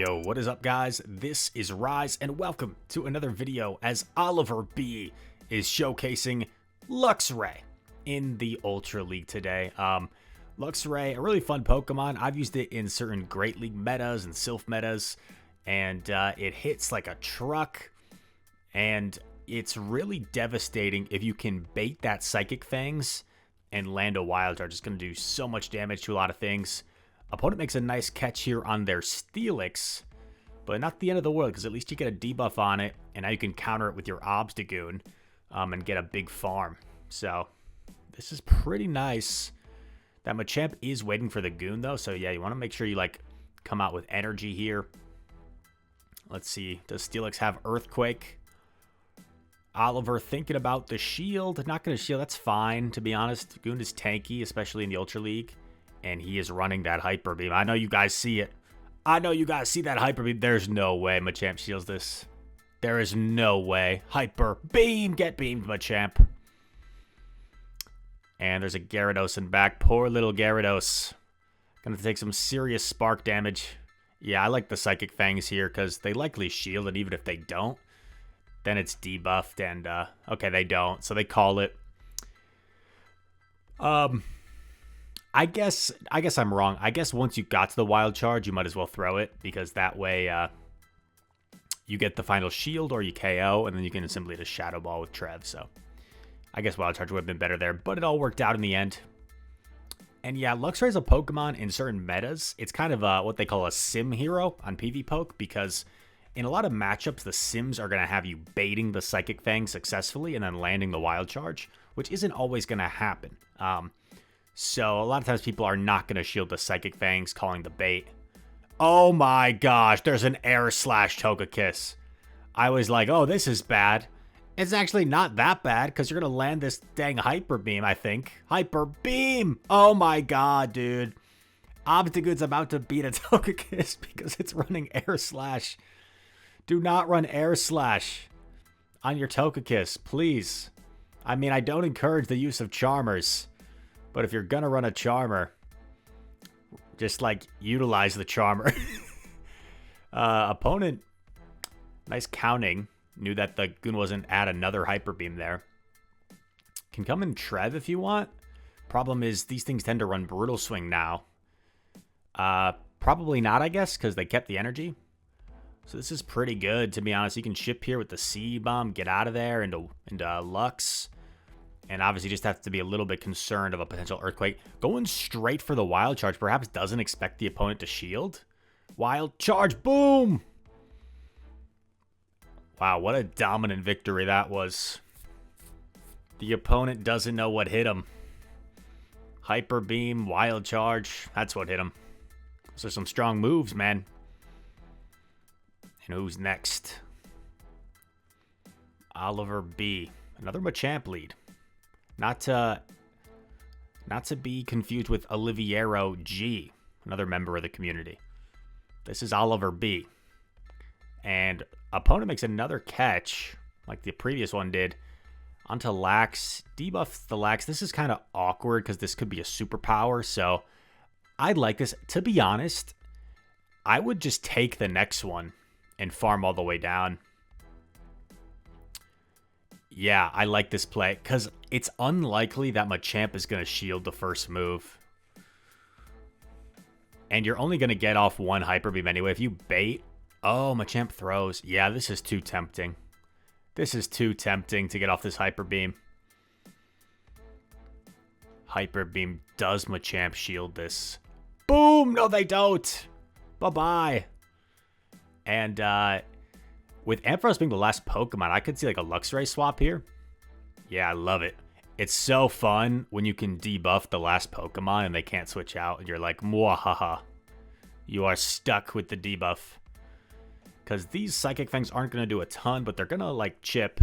Yo, what is up, guys? This is Rise, and welcome to another video as Oliver B is showcasing Luxray in the Ultra League today. Luxray, a really fun Pokemon. I've used it in certain Great League metas and Sylph metas, and it hits like a truck, and it's really devastating if you can bait that Psychic Fangs and land a Wild Charge. It's going to do so much damage to a lot of things. Opponent makes a nice catch here on their Steelix, but not the end of the world, because at least you get a debuff on it, and now you can counter it with your Obstagoon and get a big farm. So this is pretty nice. That Machamp is waiting for the Goon, though, so yeah, you want to make sure you come out with energy here. Let's see, does Steelix have Earthquake? Oliver thinking about the shield. Not going to shield, that's fine, to be honest. Goon is tanky, especially in the Ultra League. And he is running that Hyper Beam. I know you guys see it. I know you guys see that Hyper Beam. There's no way Machamp shields this. There is no way. Hyper Beam! Get beamed, Machamp. And there's a Gyarados in back. Poor little Gyarados. Gonna take some serious spark damage. Yeah, I like the Psychic Fangs here because they likely shield, and even if they don't, then it's debuffed. And, okay, they don't. So they call it. I guess I'm wrong. I guess once you got to the Wild Charge, you might as well throw it, because that way you get the final shield or you KO, and then you can simply just Shadow Ball with Trev. So I guess Wild Charge would have been better there, but it all worked out in the end. And yeah, Luxray is a Pokemon in certain metas. It's kind of what they call a sim hero on PvPoke, because in a lot of matchups, the sims are going to have you baiting the Psychic Fang successfully and then landing the Wild Charge, which isn't always going to happen. So a lot of times people are not going to shield the Psychic Fangs, calling the bait. Oh my gosh, there's an Air Slash Togekiss. I was like, oh, this is bad. It's actually not that bad, because you're going to land this dang Hyper Beam, I think. Hyper Beam! Oh my god, dude. Obstagoon's about to beat a Togekiss because it's running Air Slash. Do not run Air Slash on your Togekiss, please. I mean, I don't encourage the use of Charmers. But if you're going to run a Charmer, just utilize the Charmer. Opponent, nice counting. Knew that the Goon wasn't at another Hyper Beam there. Can come in Trev if you want. Problem is, these things tend to run Brutal Swing now. Probably not, I guess, because they kept the energy. So this is pretty good, to be honest. You can ship here with the C-Bomb, get out of there into Lux. And obviously just have to be a little bit concerned of a potential Earthquake. Going straight for the Wild Charge, perhaps doesn't expect the opponent to shield. Wild Charge, boom! Wow, what a dominant victory that was. The opponent doesn't know what hit him. Hyper Beam, Wild Charge, that's what hit him. Those are some strong moves, man. And who's next? Oliver B. Another Machamp lead. Not to be confused with Oliviero G, another member of the community. This is Oliver B. And opponent makes another catch, like the previous one did, onto Lax. Debuffs the Lax. This is kind of awkward because this could be a superpower, so I'd like this. To be honest, I would just take the next one and farm all the way down. Yeah, I like this play, because it's unlikely that Machamp is going to shield the first move. And you're only going to get off one Hyper Beam anyway. If you bait... Oh, Machamp throws. Yeah, this is too tempting. This is too tempting to get off this Hyper Beam. Hyper Beam. Does Machamp shield this? Boom! No, they don't! Bye-bye. And, with Ampharos being the last Pokemon, I could see a Luxray swap here. Yeah, I love it. It's so fun when you can debuff the last Pokemon and they can't switch out. And you're like, mwahaha. You are stuck with the debuff. Because these Psychic Fangs aren't going to do a ton, but they're going to, chip.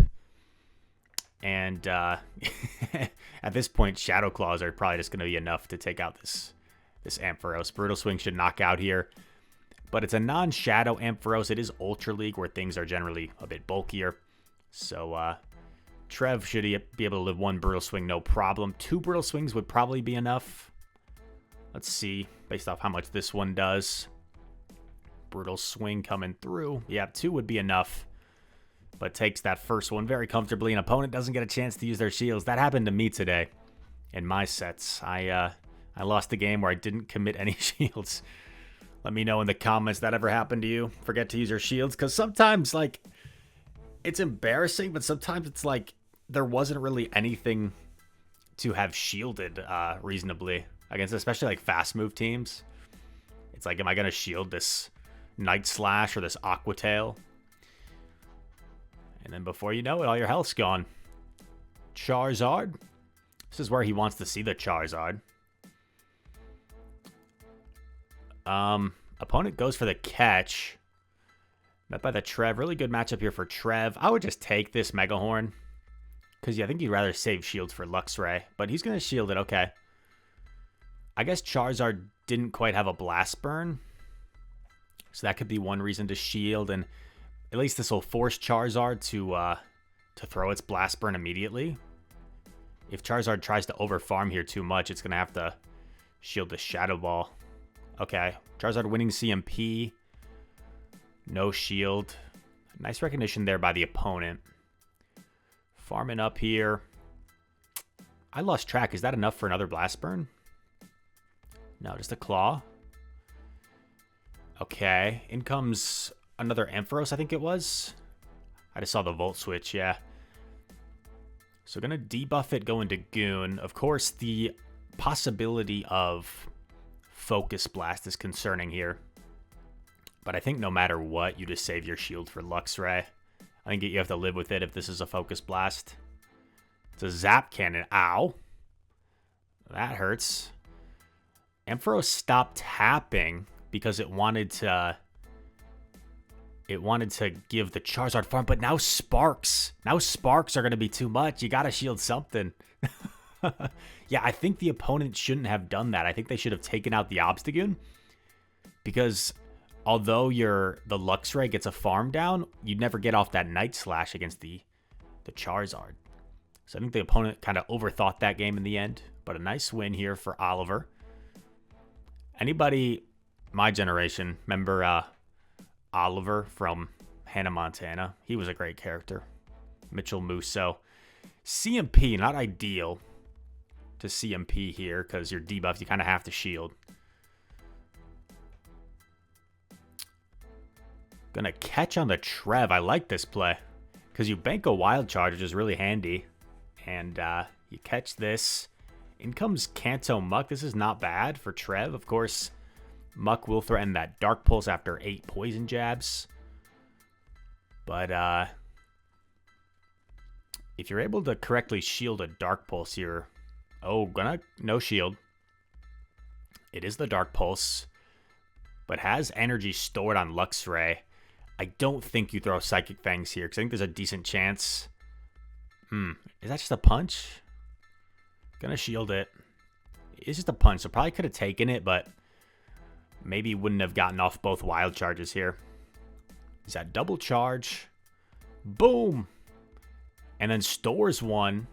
And at this point, Shadow Claws are probably just going to be enough to take out this Ampharos. Brutal Swing should knock out here. But it's a non-Shadow Ampharos. It is Ultra League, where things are generally a bit bulkier. So, Trev should be able to live one Brutal Swing, no problem. 2 Brutal Swings would probably be enough. Let's see, based off how much this one does. Brutal swing coming through. Yeah, 2 would be enough. But takes that first one very comfortably. An opponent doesn't get a chance to use their shields. That happened to me today in my sets. I lost a game where I didn't commit any shields. Let me know in the comments that ever happened to you. Forget to use your shields. Because sometimes, like, it's embarrassing. But sometimes it's like there wasn't really anything to have shielded reasonably against, especially like fast move teams. It's like, am I going to shield this Night Slash or this Aqua Tail? And then before you know it, all your health's gone. Charizard. This is where he wants to see the Charizard. Opponent goes for the catch. Met by the Trev. Really good matchup here for Trev. I would just take this Mega Horn. Because yeah, I think you'd rather save shields for Luxray. But he's going to shield it. Okay. I guess Charizard didn't quite have a Blast Burn. So that could be one reason to shield. And at least this will force Charizard to throw its Blast Burn immediately. If Charizard tries to overfarm here too much, it's going to have to shield the Shadow Ball. Okay, Charizard winning CMP. No shield. Nice recognition there by the opponent. Farming up here. I lost track. Is that enough for another Blast Burn? No, just a Claw. Okay, in comes another Ampharos, I think it was. I just saw the Volt Switch, yeah. So gonna debuff it, go into Goon. Of course, the possibility of Focus Blast is concerning here. But I think no matter what, you just save your shield for Luxray. I think you have to live with it if this is a Focus Blast. It's a Zap Cannon. Ow. That hurts. Ampharos stopped tapping because it wanted to give the Charizard farm, but now Sparks. Now Sparks are going to be too much. You got to shield something. Yeah, I think the opponent shouldn't have done that. I think they should have taken out the Obstagoon. Because although the Luxray gets a farm down, you'd never get off that Night Slash against the Charizard. So I think the opponent kind of overthought that game in the end. But a nice win here for Oliver. Anybody my generation remember Oliver from Hannah Montana? He was a great character. Mitchell Musso. CMP, not ideal to CMP here because you're debuffed. You kind of have to shield. Gonna catch on the Trev. I like this play because you bank a Wild Charge, which is really handy. And you catch this. In comes Kanto Muck. This is not bad for Trev. Of course, Muck will threaten that Dark Pulse after 8 Poison Jabs. But if you're able to correctly shield a Dark Pulse here... Oh, no shield. It is the Dark Pulse. But has energy stored on Luxray. I don't think you throw Psychic Fangs here, because I think there's a decent chance. Is that just a punch? Gonna shield it. It's just a punch, so probably could have taken it, but maybe wouldn't have gotten off both Wild Charges here. Is that double charge? Boom! And then stores one.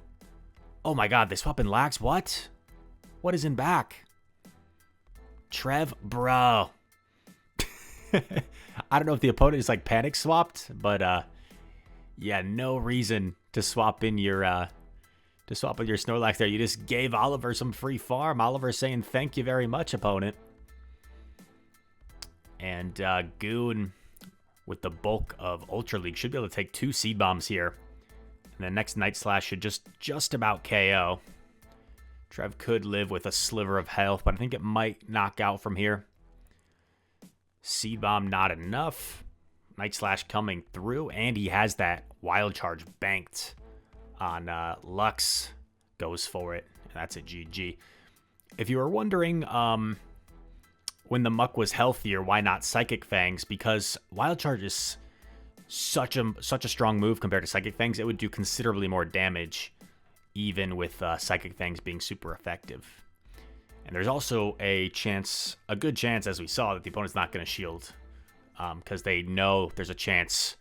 Oh my god, they swap in Lax. What? What is in back? Trev, bro. I don't know if the opponent is like panic swapped, but yeah, no reason to swap in your Snorlax there. You just gave Oliver some free farm. Oliver saying thank you very much, opponent. And Goon with the bulk of Ultra League should be able to take 2 Seed Bombs here. And the next Night Slash should just about KO. Trev could live with a sliver of health, but I think it might knock out from here. Seed Bomb not enough. Night Slash coming through, and he has that Wild Charge banked on Lux. Goes for it, and that's a GG. If you were wondering when the Muck was healthier, why not Psychic Fangs? Because Wild Charge is such a strong move compared to Psychic Fangs. It would do considerably more damage, even with Psychic Fangs being super effective. And there's also a good chance, as we saw, that the opponent's not going to shield. Because they know there's a chance.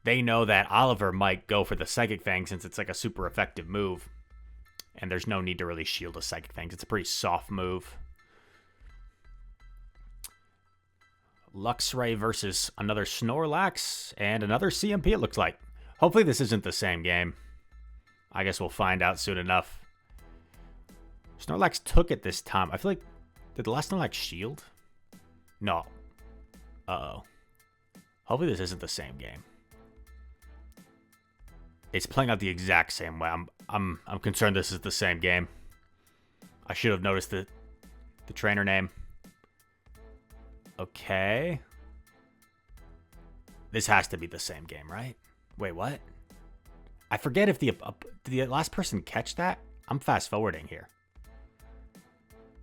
They know that Oliver might go for the Psychic Fang since it's like a super effective move. And there's no need to really shield a Psychic Fangs. It's a pretty soft move. Luxray versus another Snorlax and another CMP, it looks like. Hopefully this isn't the same game. I guess we'll find out soon enough. Snorlax took it this time. I feel like... Did the last Snorlax shield? No. Uh-oh. Hopefully this isn't the same game. It's playing out the exact same way. I'm concerned this is the same game. I should have noticed the trainer name. Okay. This has to be the same game, right? Wait, what? I forget if did the last person catch that? I'm fast forwarding here.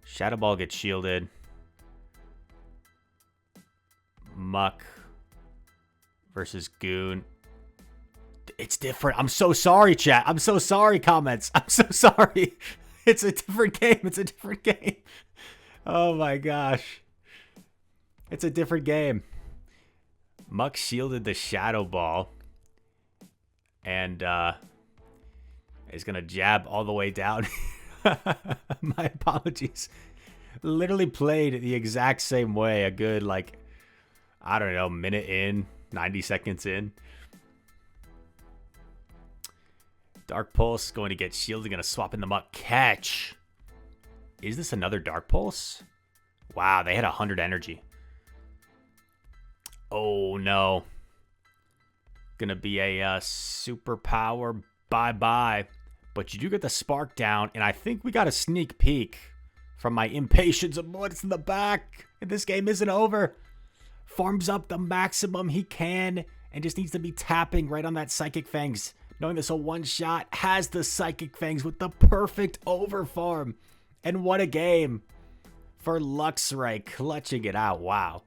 Shadow Ball gets shielded. Muck versus Goon. It's different. I'm so sorry, chat. I'm so sorry, comments. I'm so sorry. It's a different game. It's a different game. Oh my gosh. It's a different game. Muck shielded the Shadow Ball. And is going to jab all the way down. My apologies. Literally played the exact same way. A good, like, I don't know, minute in, 90 seconds in. Dark Pulse going to get shielded. Going to swap in the Muck. Catch. Is this another Dark Pulse? Wow, they had 100 energy. Oh, no. Gonna be a superpower. Bye-bye. But you do get the spark down, and I think we got a sneak peek from my impatience of what's in the back. And this game isn't over. Farms up the maximum he can, and just needs to be tapping right on that Psychic Fangs. Knowing this a one-shot, has the Psychic Fangs with the perfect overfarm. And what a game for Luxray, clutching it out. Wow.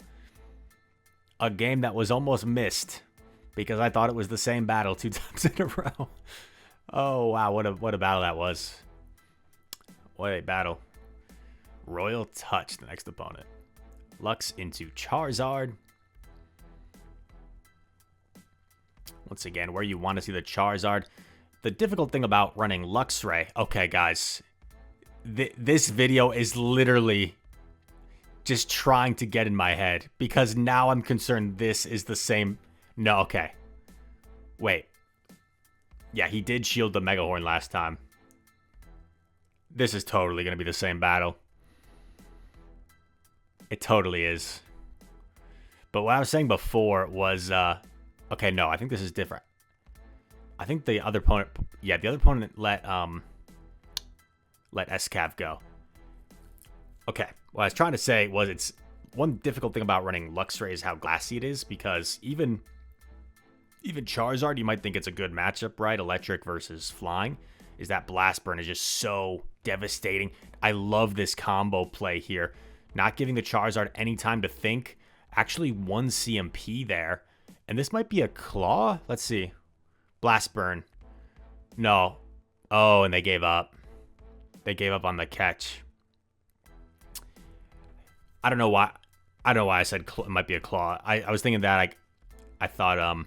A game that was almost missed because I thought it was the same battle 2 times in a row. Oh, wow. What a battle that was. What a battle. Royal Touch, the next opponent. Lux into Charizard. Once again, where you want to see the Charizard. The difficult thing about running Luxray... Okay, guys. This video is literally just trying to get in my head. Because now I'm concerned this is the same... No, okay. Wait. Yeah, he did shield the Mega Horn last time. This is totally going to be the same battle. It totally is. But what I was saying before was... okay, no, I think this is different. I think the other opponent... Yeah, the other opponent let SCAV go. Okay, what I was trying to say was it's... One difficult thing about running Luxray is how glassy it is, because even Charizard, you might think it's a good matchup, right? Electric versus flying. Is that Blast Burn is just so devastating. I love this combo play here. Not giving the Charizard any time to think. Actually, 1 CMP there. And this might be a Claw? Let's see. Blast Burn. No. Oh, and they gave up. They gave up on the catch. I don't know why. I don't know why I said it might be a Claw. I was thinking that I thought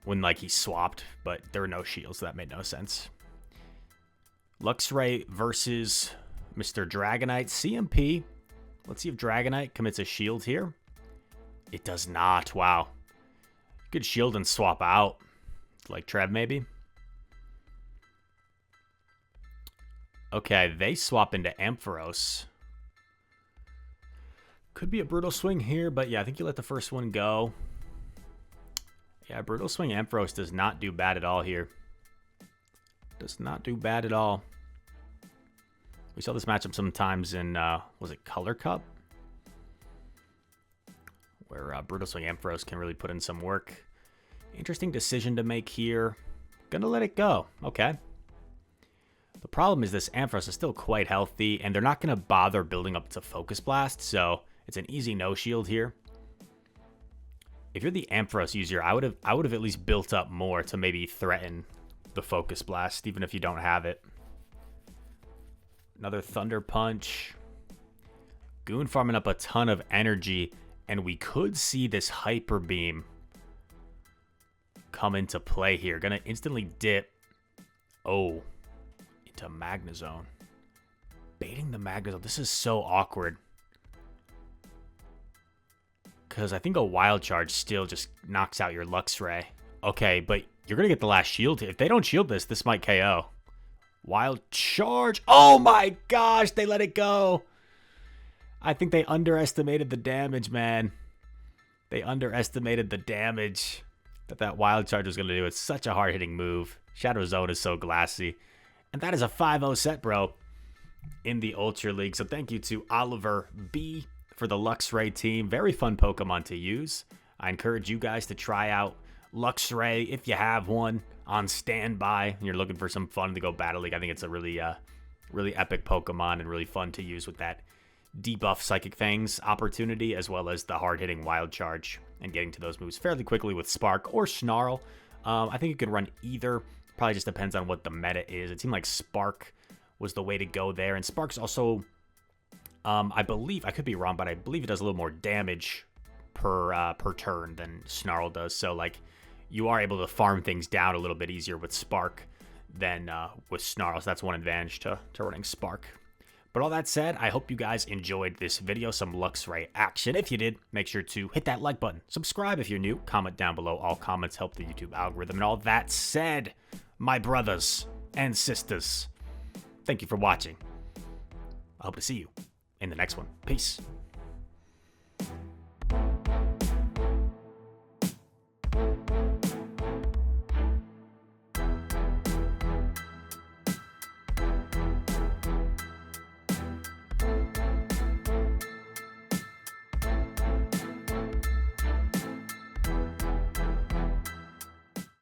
when like he swapped, but there were no shields, so that made no sense. Luxray versus Mr. Dragonite CMP. Let's see if Dragonite commits a shield here. It does not. Wow. Good shield and swap out. Like Trev, maybe. Okay, they swap into Ampharos. Could be a Brutal Swing here, but yeah, I think you let the first one go. Yeah, Brutal Swing Ampharos does not do bad at all here. Does not do bad at all. We saw this matchup sometimes in, was it Color Cup? Where Brutal Swing Ampharos can really put in some work. Interesting decision to make here. Gonna let it go. Okay. The problem is this Ampharos is still quite healthy, and they're not gonna bother building up to Focus Blast, so it's an easy no shield here. If you're the Ampharos user, I would have at least built up more to maybe threaten the Focus Blast, even if you don't have it. Another Thunder Punch. Goon farming up a ton of energy, and we could see this Hyper Beam come into play here. Gonna instantly dip. Oh, into Magnezone. Baiting the Magnezone. This is so awkward. Because I think a Wild Charge still just knocks out your Luxray. Okay, but you're going to get the last shield. If they don't shield this, this might KO. Wild Charge. Oh my gosh, they let it go. I think they underestimated the damage, man. They underestimated the damage that Wild Charge was going to do. It's such a hard-hitting move. Shadow Zone is so glassy. And that is a 5-0 set, bro, in the Ultra League. So thank you to Oliver B for the Luxray team. Very fun Pokemon to use. I encourage you guys to try out Luxray if you have one on standby and you're looking for some fun to go Battle League. I think it's a really epic Pokemon and really fun to use with that debuff Psychic Fangs opportunity, as well as the hard-hitting Wild Charge and getting to those moves fairly quickly with Spark or Snarl. I think you can run either. Probably just depends on what the meta is. It seemed like Spark was the way to go there, and Spark's also, I believe, I could be wrong, but I believe it does a little more damage per turn than Snarl does. So like, you are able to farm things down a little bit easier with Spark than with Snarl. So that's one advantage to running Spark. But all that said, I hope you guys enjoyed this video, some Luxray action. If you did, make sure to hit that like button. Subscribe if you're new. Comment down below. All comments help the YouTube algorithm. And all that said, my brothers and sisters, thank you for watching. I hope to see you in the next one. Peace.